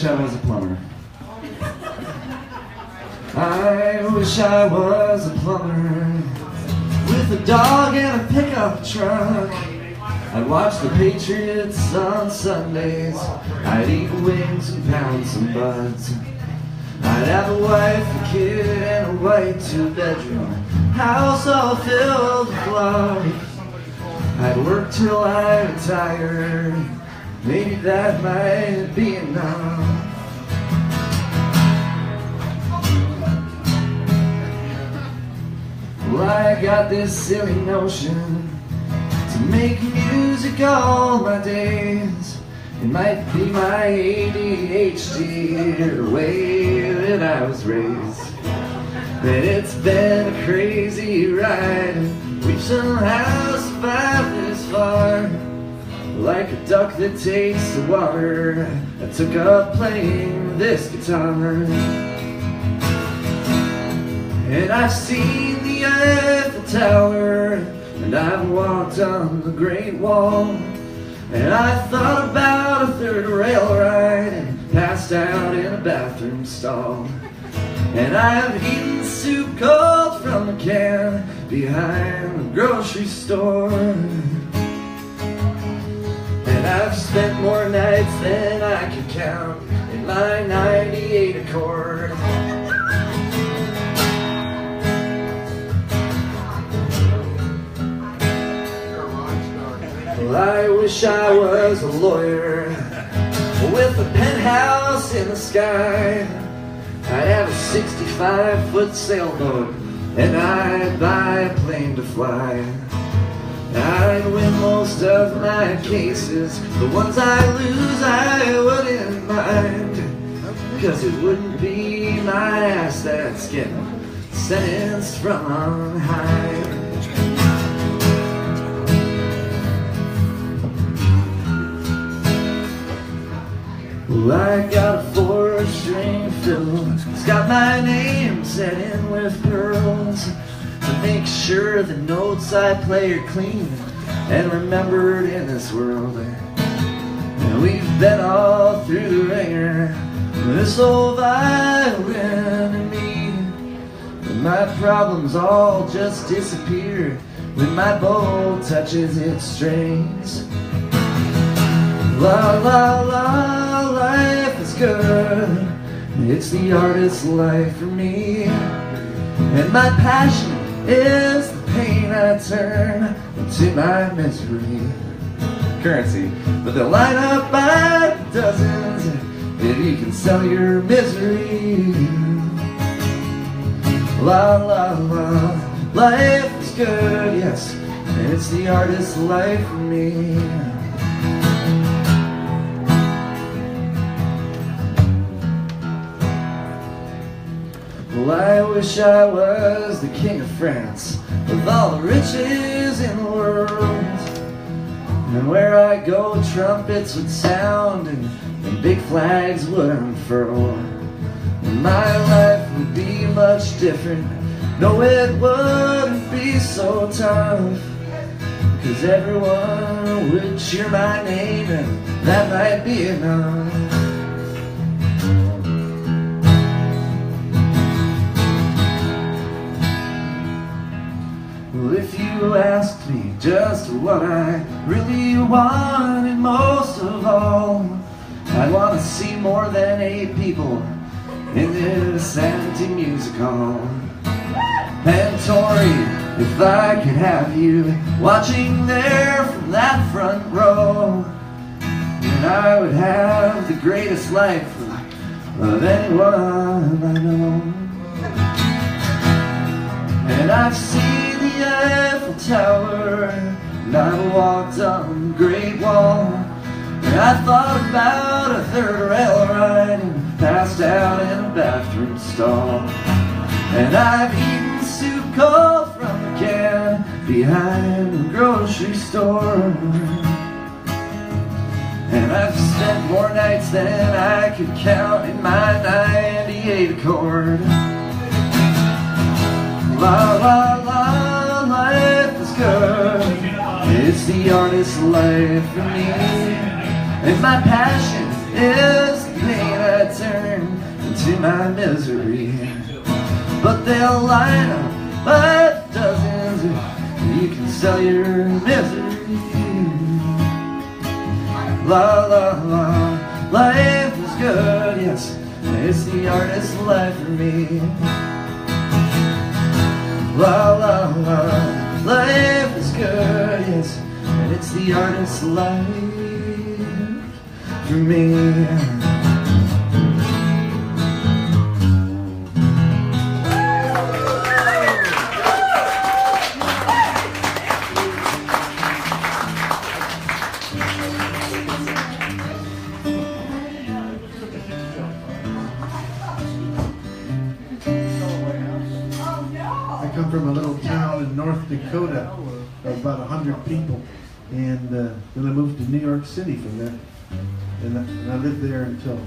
I was a plumber. I wish I was a plumber with a dog and a pickup truck. I'd watch the Patriots on Sundays. I'd eat wings and pound some buds. I'd have a wife, a kid, and a white two-bedroom house all filled with love. I'd work till I retired. Maybe that might be enough. Well, I got this silly notion to make music all my days. It might be my ADHD or the way that I was raised, but it's been a crazy ride. We've somehow survived this far. Like a duck that tastes the water, I took up playing this guitar. And I've seen the Eiffel Tower, and I've walked on the Great Wall, and I thought about a third rail ride and passed out in a bathroom stall. And I've eaten soup cold from a can behind the grocery store. And I've spent more nights than I could count in my 98 Accord. Well, I wish I was a lawyer with a penthouse in the sky. I'd have a 65-foot sailboat and I'd buy a plane to fly. I'd win most of my cases. The ones I lose I wouldn't mind, 'cause it wouldn't be my ass that's getting sentenced from on high. Well, I got a 4-string fiddle. It's got my name set in with pearls to make sure the notes I play are clean and remembered in this world. And we've been all through the ringer, this old violin and me. And my problems all just disappear when my bow touches its strings. La la la, life is good. It's the artist's life for me. And my passion is the pain I turn into my misery. Currency, but they'll line up by dozens if you can sell your misery. La la la, life is good, yes, and it's the artist's life for me. Well, I wish I was the king of France with all the riches in the world. And where I go, trumpets would sound and big flags would unfurl. And my life would be much different. No, it wouldn't be so tough, 'cause everyone would cheer my name, and that might be enough. Well, if you asked me just what I really wanted most of all, I'd want to see more than 8 people in this empty music hall. And Tori, if I could have you watching there from that front row, then I would have the greatest life of anyone I know. And I've seen the Eiffel Tower, and I've walked on the Great Wall, and I thought about a third rail ride and passed out in a bathroom stall. And I've eaten soup cold from a can behind the grocery store. And I've spent more nights than I could count in my 98 Accord. La la la, life is good. It's the artist's life for me. And my passion is the pain my misery. But they'll line up by dozens. You can sell your misery. La la la, life is good, yes, it's the artist's life for me. La la la, life is good, yes, and it's the artist's life for me. I come from a little town in North Dakota of about 100 people, and then I moved to New York City from there, and I lived there until